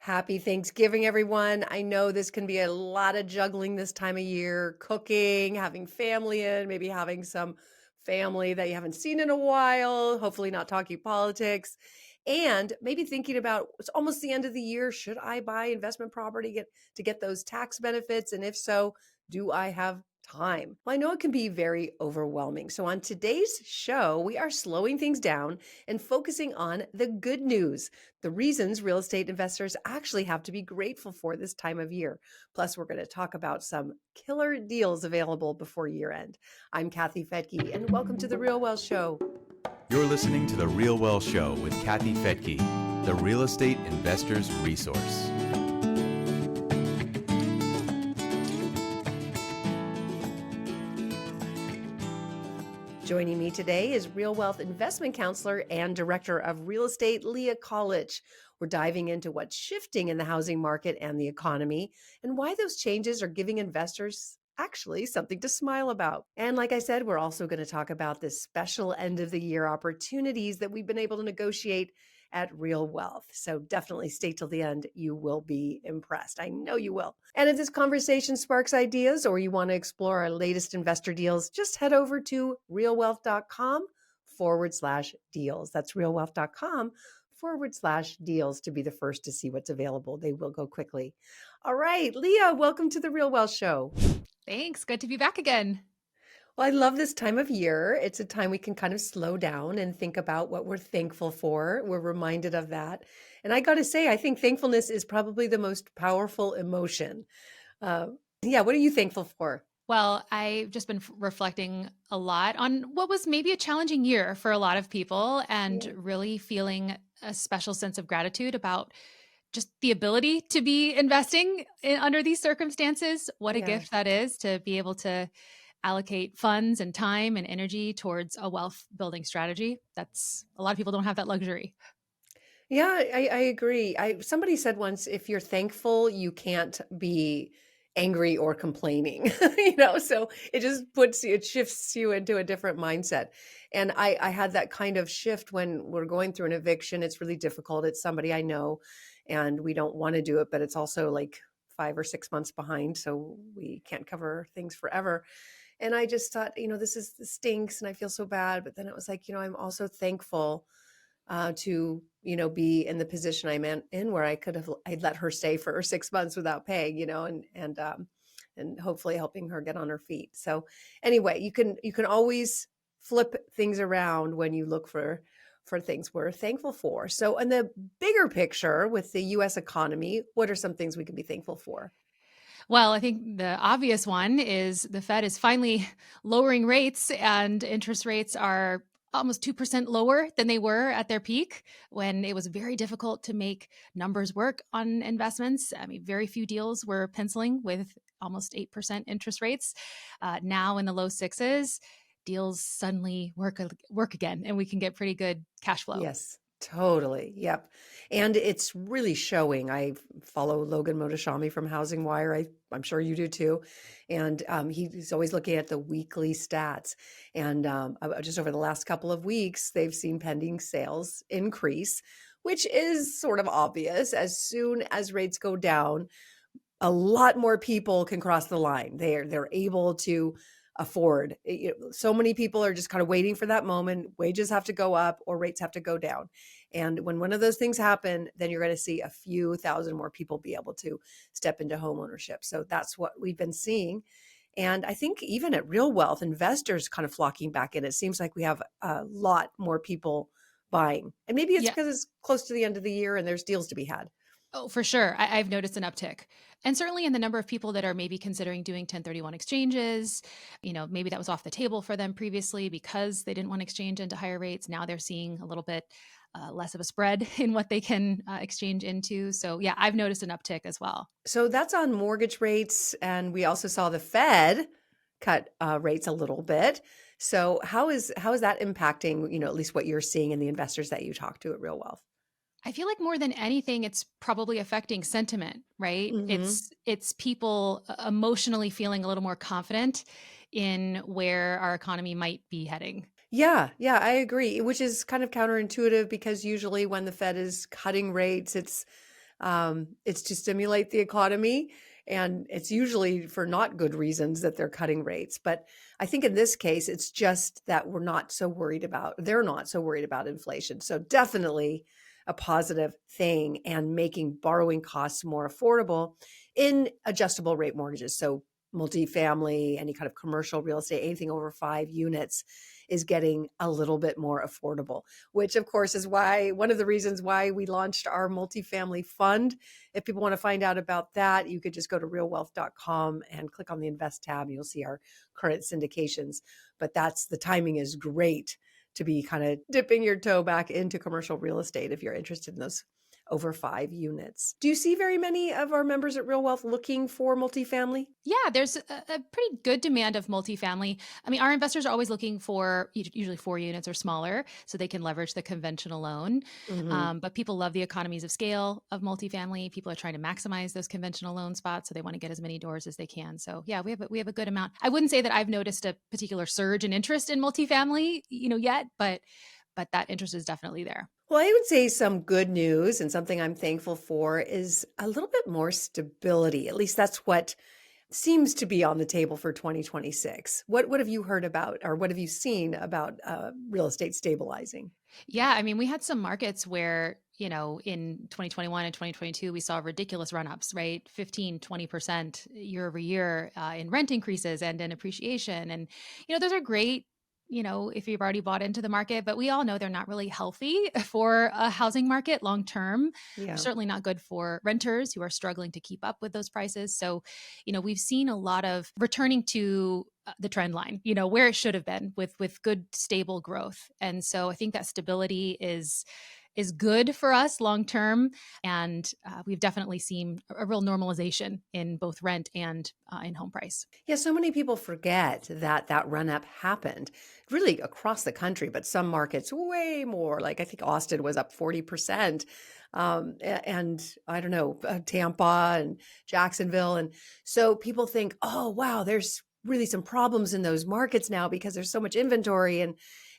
Happy Thanksgiving, everyone. I know this can be a lot of juggling this time of year, cooking, having family in, maybe having some family that you haven't seen in a while, hopefully not talking politics, and maybe thinking about it's almost the end of the year. Should I buy investment property to get those tax benefits? And if so, do I have time? Well, I know it can be very overwhelming. So on today's show, we are slowing things down and focusing on the good news, the reasons real estate investors actually have to be grateful for this time of year. Plus, we're going to talk about some killer deals available before year end. I'm Kathy Fetke, and welcome to the Real Wealth Show. You're listening to The Real Wealth Show with Kathy Fetke, the real estate investor's resource. Joining me today is Real Wealth investment counselor and director of real estate, Leah. We're diving into what's shifting in the housing market and the economy and why those changes are giving investors actually something to smile about. And like I said, we're also going to talk about the special end of the year opportunities that we've been able to negotiate at Real Wealth. So definitely stay till the end. You will be impressed. I know you will. And if this conversation sparks ideas or you want to explore our latest investor deals, just head over to realwealth.com/deals. That's realwealth.com/deals to be the first to see what's available. They will go quickly. All right, Leah, welcome to the Real Wealth Show. Thanks. Good to be back again. Well, I love this time of year. It's a time we can kind of slow down and think about what we're thankful for. We're reminded of that. And I got to say, I think thankfulness is probably the most powerful emotion. Yeah, what are you thankful for? Well, I've just been reflecting a lot on what was maybe a challenging year for a lot of people and Yeah. really feeling a special sense of gratitude about just the ability to be investing under these circumstances. What a Yeah. gift that is to be able to allocate funds and time and energy towards a wealth building strategy. That's a lot of people don't have that luxury. Yeah, I agree. Somebody said once, if you're thankful, you can't be angry or complaining, so it shifts you into a different mindset. And I had that kind of shift when we're going through an eviction. It's really difficult. It's somebody I know and we don't want to do it, but it's also like 5 or 6 months behind. So we can't cover things forever. And I just thought, this stinks and I feel so bad. But then it was like, I'm also thankful to be in the position I'm in where I'd let her stay for 6 months without paying, and hopefully helping her get on her feet. So anyway, you can always flip things around when you look for things we're thankful for. So in the bigger picture with the US economy, what are some things we can be thankful for? Well, I think the obvious one is the Fed is finally lowering rates, and interest rates are almost 2% lower than they were at their peak when it was very difficult to make numbers work on investments. I mean, very few deals were penciling with almost 8% interest rates. Now in the low sixes, deals suddenly work again, and we can get pretty good cash flow. Yes, totally. Yep. And it's really showing. I follow Logan Motoshami from Housing Wire. I'm sure you do too. And he's always looking at the weekly stats. And just over the last couple of weeks, they've seen pending sales increase, which is sort of obvious. As soon as rates go down, a lot more people can cross the line. They're able to afford. So many people are just kind of waiting for that moment. Wages have to go up or rates have to go down. And when one of those things happen, then you're going to see a few thousand more people be able to step into home ownership. So that's what we've been seeing. And I think even at Real Wealth, investors kind of flocking back in. It seems like we have a lot more people buying. And maybe it's Yeah. because it's close to the end of the year and there's deals to be had. Oh, for sure. I've noticed an uptick. And certainly in the number of people that are maybe considering doing 1031 exchanges, maybe that was off the table for them previously because they didn't want to exchange into higher rates. Now they're seeing a little bit less of a spread in what they can exchange into. So yeah, I've noticed an uptick as well. So that's on mortgage rates. And we also saw the Fed cut rates a little bit. So how is that impacting, at least what you're seeing in the investors that you talk to at Real Wealth? I feel like more than anything, it's probably affecting sentiment, right? Mm-hmm. It's people emotionally feeling a little more confident in where our economy might be heading. Yeah, I agree, which is kind of counterintuitive because usually when the Fed is cutting rates, it's It's to stimulate the economy. And it's usually for not good reasons that they're cutting rates. But I think in this case, it's just that they're not so worried about inflation. So definitely a positive thing, and making borrowing costs more affordable in adjustable rate mortgages. So multifamily, any kind of commercial real estate, anything over 5 units is getting a little bit more affordable, which of course is one of the reasons why we launched our multifamily fund. If people want to find out about that, you could just go to realwealth.com and click on the invest tab, and you'll see our current syndications. But the timing is great to be kind of dipping your toe back into commercial real estate if you're interested in those over 5 units. Do you see very many of our members at Real Wealth looking for multifamily? Yeah, there's a pretty good demand of multifamily. I mean, our investors are always looking for usually 4 units or smaller so they can leverage the conventional loan. Mm-hmm. But people love the economies of scale of multifamily. People are trying to maximize those conventional loan spots, so they want to get as many doors as they can. So yeah, we have a good amount. I wouldn't say that I've noticed a particular surge in interest in multifamily, yet, but that interest is definitely there. Well, I would say some good news, and something I'm thankful for, is a little bit more stability. At least that's what seems to be on the table for 2026. What have you heard about, or what have you seen about real estate stabilizing? Yeah, I mean, we had some markets where, in 2021 and 2022, we saw ridiculous run-ups, right? 15, 20% year over year in rent increases and in appreciation. And, those are great, if you've already bought into the market, but we all know they're not really healthy for a housing market long term. They're Yeah. certainly not good for renters who are struggling to keep up with those prices. So, we've seen a lot of returning to the trend line, where it should have been with good, stable growth. And so I think that stability is good for us long term. And we've definitely seen a real normalization in both rent and in home price. Yeah, so many people forget that run up happened really across the country, but some markets way more. Like I think Austin was up 40%. And I don't know, Tampa and Jacksonville. And so people think, oh, wow, there's really some problems in those markets now because there's so much inventory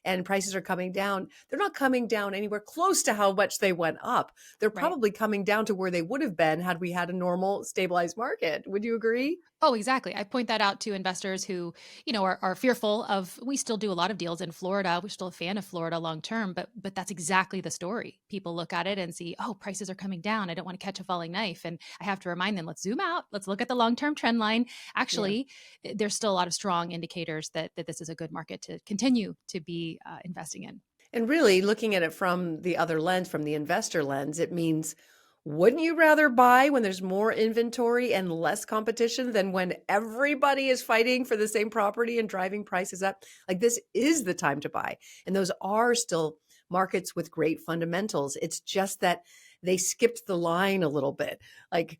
and prices are coming down. They're not coming down anywhere close to how much they went up. They're Right. probably coming down to where they would have been had we had a normal stabilized market. Would you agree? Oh, exactly. I point that out to investors who, are fearful of. We still do a lot of deals in Florida. We're still a fan of Florida long term, but that's exactly the story. People look at it and see, oh, prices are coming down. I don't want to catch a falling knife. And I have to remind them, let's zoom out. Let's look at the long term trend line. Yeah. Actually, there's still a lot of strong indicators that this is a good market to continue to be investing in. And really looking at it from the other lens, from the investor lens, it means, wouldn't you rather buy when there's more inventory and less competition than when everybody is fighting for the same property and driving prices up? Like this is the time to buy. And those are still markets with great fundamentals. It's just that they skipped the line a little bit. Like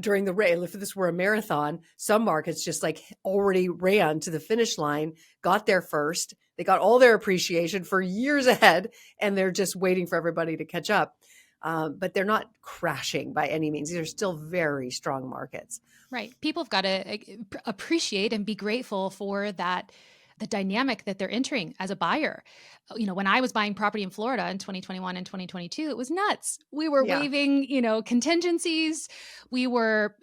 during the race, if this were a marathon, some markets just like already ran to the finish line, got there first. They got all their appreciation for years ahead, and they're just waiting for everybody to catch up. But they're not crashing by any means. These are still very strong markets. Right. People have got to appreciate and be grateful for that, the dynamic that they're entering as a buyer. When I was buying property in Florida in 2021 and 2022, it was nuts. We were Yeah. waiving, contingencies. We were,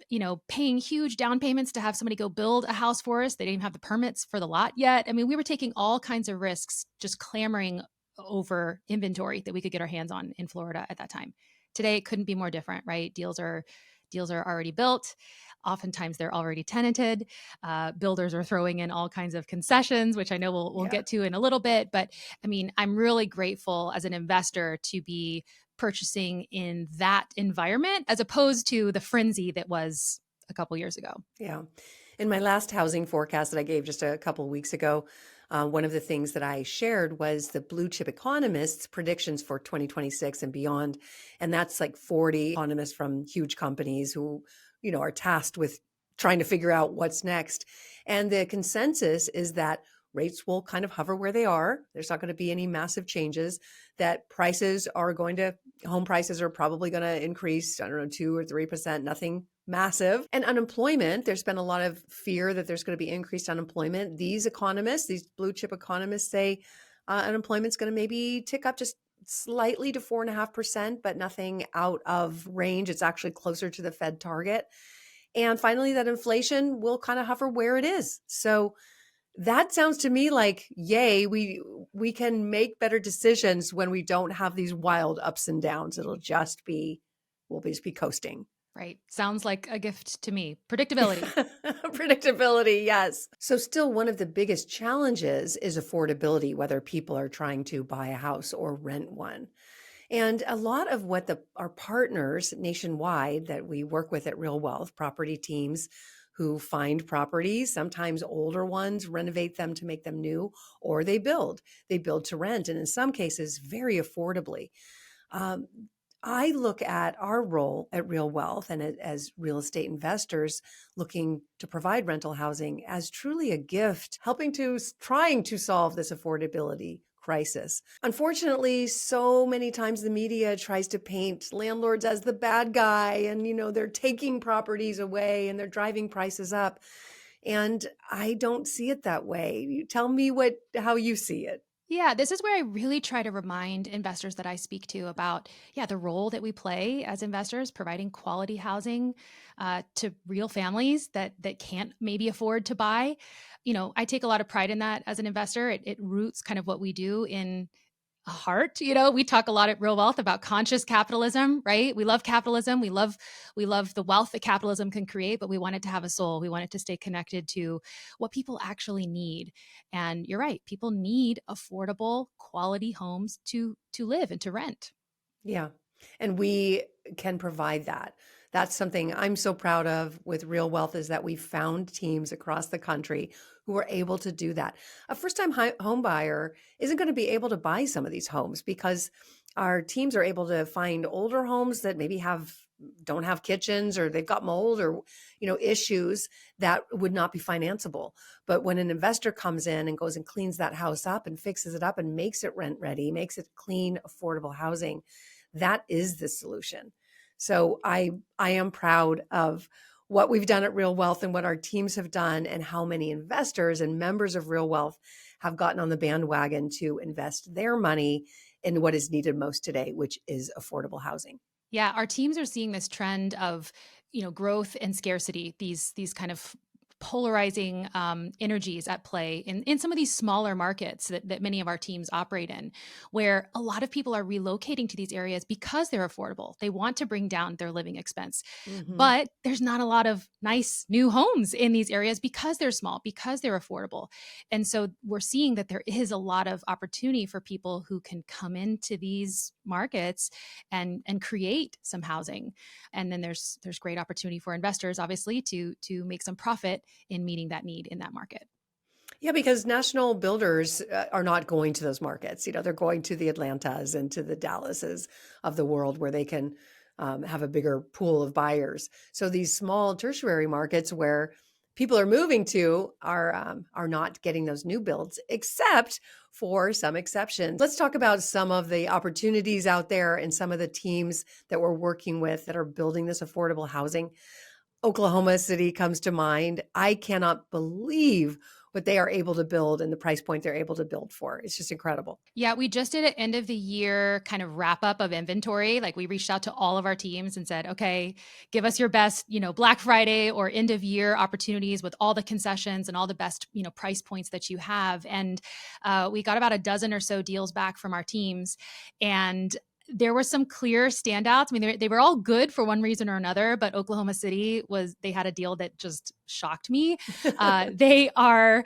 paying huge down payments to have somebody go build a house for us. They didn't even have the permits for the lot yet. I mean, we were taking all kinds of risks, just clamoring over inventory that we could get our hands on in Florida at that time. Today, it couldn't be more different, right? Deals are already built. Oftentimes they're already tenanted. Builders are throwing in all kinds of concessions, which I know we'll Yeah. get to in a little bit. But I mean, I'm really grateful as an investor to be purchasing in that environment as opposed to the frenzy that was a couple years ago. Yeah. In my last housing forecast that I gave just a couple of weeks ago, one of the things that I shared was the blue chip economists' predictions for 2026 and beyond. And that's like 40 economists from huge companies who, are tasked with trying to figure out what's next. And the consensus is that rates will kind of hover where they are. There's not going to be any massive changes, that home prices are probably going to increase, I don't know, 2 or 3%, nothing massive. And unemployment, there's been a lot of fear that there's going to be increased unemployment. These blue chip economists say unemployment's going to maybe tick up just slightly to 4.5%, but nothing out of range. It's actually closer to the Fed target. And finally, that inflation will kind of hover where it is. So that sounds to me like, yay, we can make better decisions when we don't have these wild ups and downs. We'll just be coasting. Right. Sounds like a gift to me. Predictability. Predictability, yes. So still one of the biggest challenges is affordability, whether people are trying to buy a house or rent one. And a lot of what our partners nationwide that we work with at Real Wealth, property teams who find properties, sometimes older ones, renovate them to make them new, or they build to rent, and in some cases, very affordably. Um, I look at our role at Real Wealth and as real estate investors looking to provide rental housing as truly a gift, trying to solve this affordability crisis. Unfortunately, so many times the media tries to paint landlords as the bad guy and, they're taking properties away and they're driving prices up. And I don't see it that way. You tell me how you see it. Yeah, this is where I really try to remind investors that I speak to about, the role that we play as investors, providing quality housing to real families that can't maybe afford to buy. I take a lot of pride in that as an investor. It roots kind of what we do in a heart. We talk a lot at Real Wealth about conscious capitalism, right? We love capitalism. We love the wealth that capitalism can create, but we want it to have a soul. We want it to stay connected to what people actually need. And you're right. People need affordable, quality homes to live and to rent. Yeah. And we can provide that. That's something I'm so proud of with Real Wealth is that we found teams across the country who are able to do that. A first-time home buyer isn't going to be able to buy some of these homes because our teams are able to find older homes that maybe don't have kitchens or they've got mold or issues that would not be financeable. But when an investor comes in and goes and cleans that house up and fixes it up and makes it rent ready, makes it clean, affordable housing, that is the solution. So I am proud of what we've done at Real Wealth and what our teams have done and how many investors and members of Real Wealth have gotten on the bandwagon to invest their money in what is needed most today, which is affordable housing. Yeah, our teams are seeing this trend of, growth and scarcity, these kind of polarizing energies at play in some of these smaller markets that many of our teams operate in, where a lot of people are relocating to these areas because they're affordable. They want to bring down their living expense. Mm-hmm. But there's not a lot of nice new homes in these areas because they're small, because they're affordable. And so we're seeing that there is a lot of opportunity for people who can come into these markets and create some housing. And then there's great opportunity for investors, obviously, to make some profit in meeting that need in that market. Yeah, because national builders are not going to those markets. They're going to the Atlantas and to the Dallases of the world where they can have a bigger pool of buyers. So these small tertiary markets where people are moving to are not getting those new builds, except for some exceptions. Let's talk about some of the opportunities out there and some of the teams that we're working with that are building this affordable housing. Oklahoma City comes to mind. I cannot believe what they are able to build and the price point they're able to build for. It's just incredible. Yeah, we just did an end of the year kind of wrap up of inventory. Like we reached out to all of our teams and said, okay, give us your best, Black Friday or end of year opportunities with all the concessions and all the best, price points that you have. And we got about a dozen or so deals back from our teams. And there were some clear standouts. I mean, they were all good for one reason or another, but Oklahoma City they had a deal that just shocked me. They are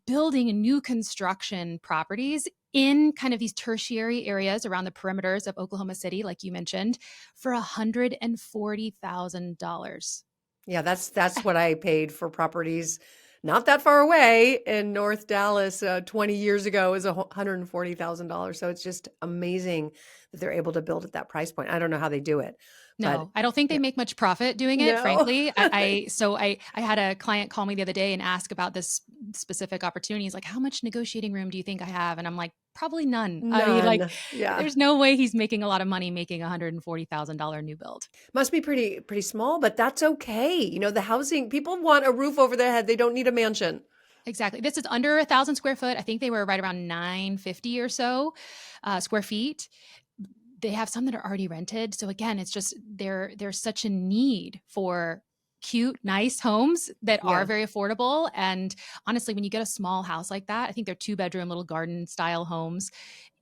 building new construction properties in kind of these tertiary areas around the perimeters of Oklahoma City, like you mentioned, for $140,000. Yeah, that's what I paid for properties not that far away in North Dallas 20 years ago is $140,000. So it's just amazing that they're able to build at that price point. I don't know how they do it. No, I don't think they make much profit doing it, No. frankly. I had a client call me the other day and ask about this specific opportunity. He's like, how much negotiating room do you think I have? And I'm like, probably none. I mean, there's no way he's making a lot of money making $140,000 new build. Must be pretty small, but that's okay. The housing, people want a roof over their head. They don't need a mansion. Exactly. This is under 1,000 square foot. I think they were right around 950 or so square feet. They have some that are already rented. So again, it's just there's such a need for cute, nice homes that are Yeah. very affordable. And honestly, when you get a small house like that, I think they're 2-bedroom little garden style homes.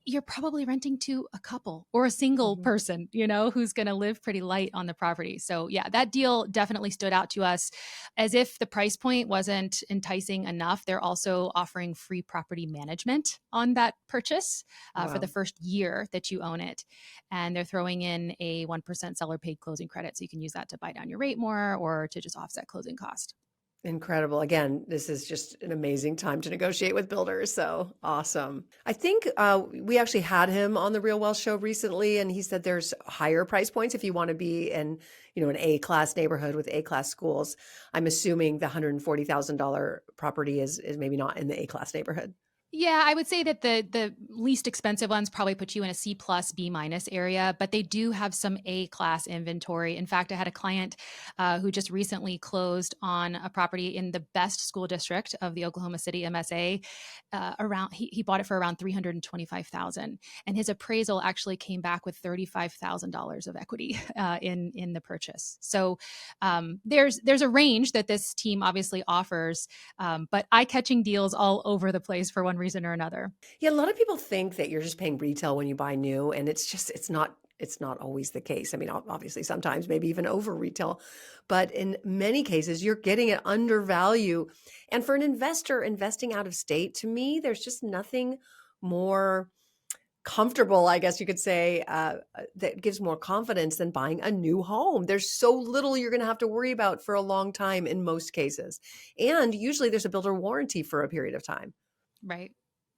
You're probably renting to a couple or a single Mhm. person, who's going to live pretty light on the property. So, yeah, that deal definitely stood out to us. As if the price point wasn't enticing enough, they're also offering free property management on that purchase for the Wow. first year that you own it. And they're throwing in a 1% seller paid closing credit. So you can use that to buy down your rate more or to just offset closing cost. Incredible. Again, this is just an amazing time to negotiate with builders. So awesome. I think we actually had him on the Real Wealth show recently, and he said there's higher price points if you want to be in, an A-class neighborhood with A-class schools. I'm assuming the $140,000 property is maybe not in the A-class neighborhood. Yeah, I would say that the least expensive ones probably put you in a C plus B minus area, but they do have some A class inventory. In fact, I had a client who just recently closed on a property in the best school district of the Oklahoma City MSA. He bought it for around 325,000, and his appraisal actually came back with $35,000 of equity in the purchase. So there's a range that this team obviously offers, but eye catching deals all over the place for one reason or another. Yeah, a lot of people think that you're just paying retail when you buy new, and it's not always the case. I mean, obviously sometimes maybe even over retail, but in many cases you're getting it under value. And for an investor investing out of state, to me, there's just nothing more comfortable, I guess you could say, that gives more confidence than buying a new home. There's so little you're going to have to worry about for a long time in most cases. And usually there's a builder warranty for a period of time. Right.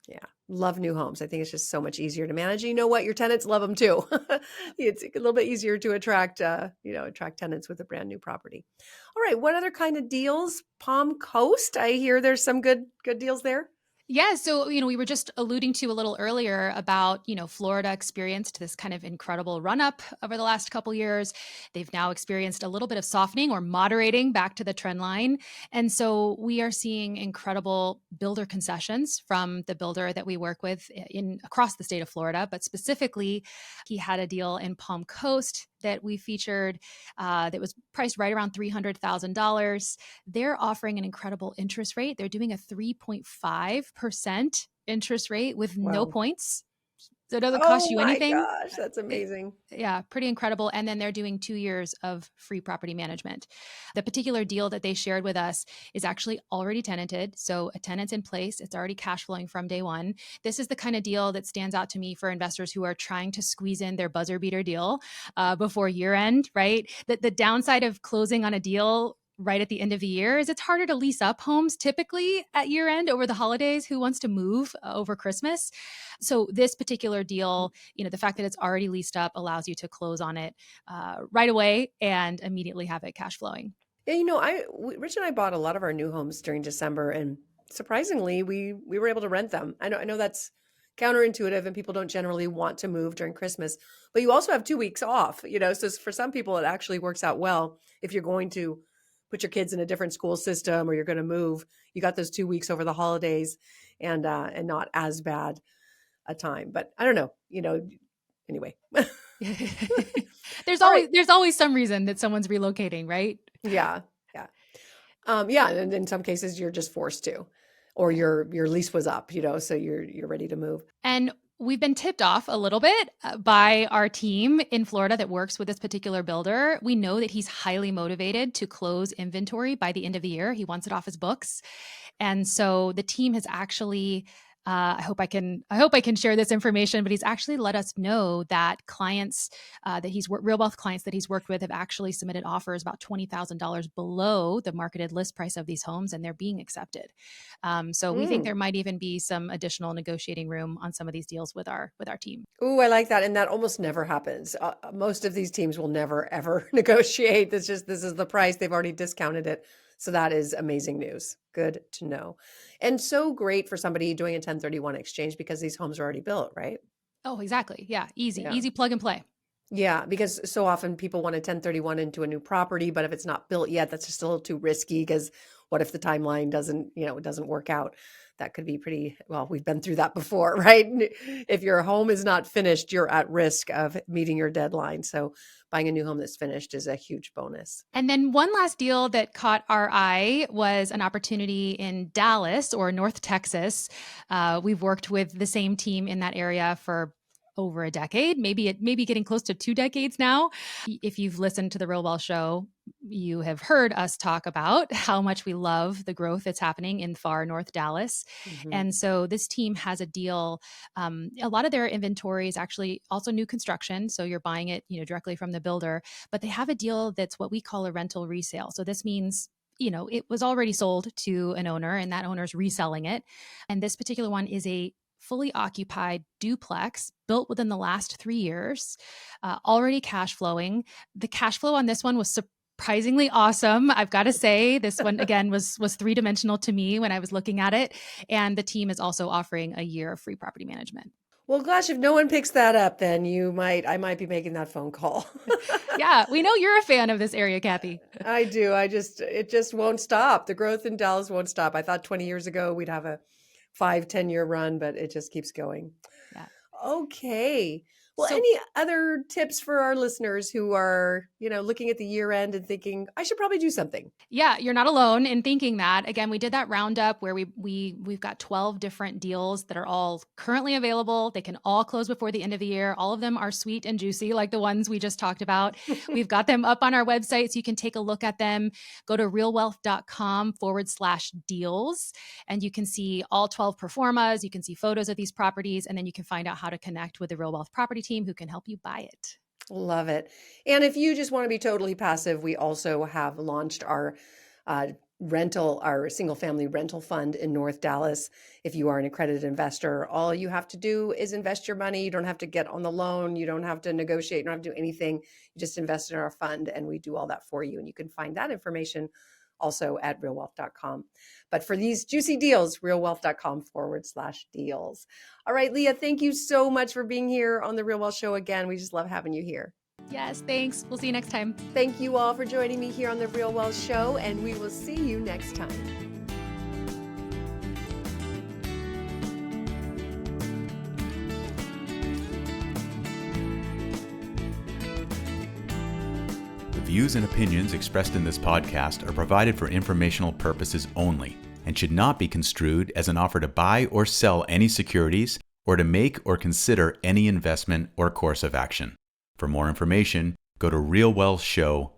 Yeah, love new homes. I think it's just so much easier to manage. You know what? Your tenants love them too. It's a little bit easier to attract tenants with a brand new property. All right, what other kind of deals? Palm Coast. I hear there's some good deals there. Yeah. So, we were just alluding to a little earlier about, Florida experienced this kind of incredible run up over the last couple years. They've now experienced a little bit of softening or moderating back to the trend line. And so we are seeing incredible builder concessions from the builder that we work with in across the state of Florida. But specifically, he had a deal in Palm Coast that we featured that was priced right around $300,000. They're offering an incredible interest rate. They're doing a 3.5% interest rate with no Wow. points. So it doesn't cost Oh you my anything. gosh, that's amazing. Yeah, pretty incredible. And then they're doing 2 years of free property management. The particular deal that they shared with us is actually already tenanted. So a tenant's in place, it's already cash flowing from day one. This is the kind of deal that stands out to me for investors who are trying to squeeze in their buzzer beater deal before year end, right? The downside of closing on a deal right at the end of the year is it's harder to lease up homes typically at year end over the holidays. Who wants to move over Christmas? So this particular deal, the fact that it's already leased up allows you to close on it right away and immediately have it cash flowing. Yeah, Rich and I bought a lot of our new homes during December, and surprisingly, we were able to rent them. I know that's counterintuitive, and people don't generally want to move during Christmas, but you also have 2 weeks off. So for some people, it actually works out well if you're going to put your kids in a different school system or you're going to move. You got those 2 weeks over the holidays, and not as bad a time. But I don't know. Anyway. there's All right. always some reason that someone's relocating, right? Yeah. Yeah. Yeah, and in some cases you're just forced to, or your lease was up, so you're ready to move. And we've been tipped off a little bit by our team in Florida that works with this particular builder. We know that he's highly motivated to close inventory by the end of the year. He wants it off his books. And so the team has actually I hope I can share this information, but he's actually let us know that clients Real Wealth clients that he's worked with have actually submitted offers about $20,000 below the marketed list price of these homes, and they're being accepted. So we think Mm. there might even be some additional negotiating room on some of these deals with our team. Ooh, I like that, and that almost never happens. Most of these teams will never ever negotiate. This is the price. They've already discounted it. So that is amazing news. Good to know. And so great for somebody doing a 1031 exchange because these homes are already built, right? Oh, exactly. Yeah, Yeah. easy plug and play. Yeah, because so often people want to 1031 into a new property, but if it's not built yet, that's just a little too risky because what if the timeline doesn't work out? That could be pretty, well, we've been through that before, right? If your home is not finished, you're at risk of meeting your deadline. So buying a new home that's finished is a huge bonus. And then one last deal that caught our eye was an opportunity in Dallas or North Texas. We've worked with the same team in that area for over a decade, maybe getting close to 2 decades now. If you've listened to the Real Wealth show, you have heard us talk about how much we love the growth that's happening in far North Dallas. Mhm. And so this team has a deal. A lot of their inventory is actually also new construction. So you're buying it, directly from the builder, but they have a deal that's what we call a rental resale. So this means it was already sold to an owner and that owner's reselling it. And this particular one is a fully occupied duplex built within the last 3 years, already cash flowing. The cash flow on this one was surprisingly awesome. I've got to say, this one again was three-dimensional to me when I was looking at it. And the team is also offering a year of free property management. Well, gosh, if no one picks that up, then I might be making that phone call. Yeah, we know you're a fan of this area, Kathy. I do. It just won't stop. The growth in Dallas won't stop. I thought 20 years ago we'd have a 5-10 year run, but it just keeps going. Yeah. Okay. Well, So any other tips for our listeners who are, looking at the year end and thinking, I should probably do something? yeah, you're not alone in thinking that. Again, we did that roundup where we've got 12 different deals that are all currently available. They can all close before the end of the year. All of them are sweet and juicy, like the ones we just talked about. We've got them up on our website so you can take a look at them. Go to realwealth.com/deals and you can see all 12 performas. You can see photos of these properties, and then you can find out how to connect with the Real Wealth property team who can help you buy it. Love it. And if you just want to be totally passive, we also have launched our our single family rental fund in North Dallas. If you are an accredited investor, all you have to do is invest your money. You don't have to get on the loan. You don't have to negotiate. You don't have to do anything. You just invest in our fund and we do all that for you. And you can find that information also at realwealth.com. But for these juicy deals, realwealth.com/deals. All right, Leah, thank you so much for being here on the Real Wealth Show again. We just love having you here. Yes, thanks. We'll see you next time. Thank you all for joining me here on the Real Wealth Show, and we will see you next time. The views and opinions expressed in this podcast are provided for informational purposes only and should not be construed as an offer to buy or sell any securities or to make or consider any investment or course of action. For more information, go to realwealthshow.com.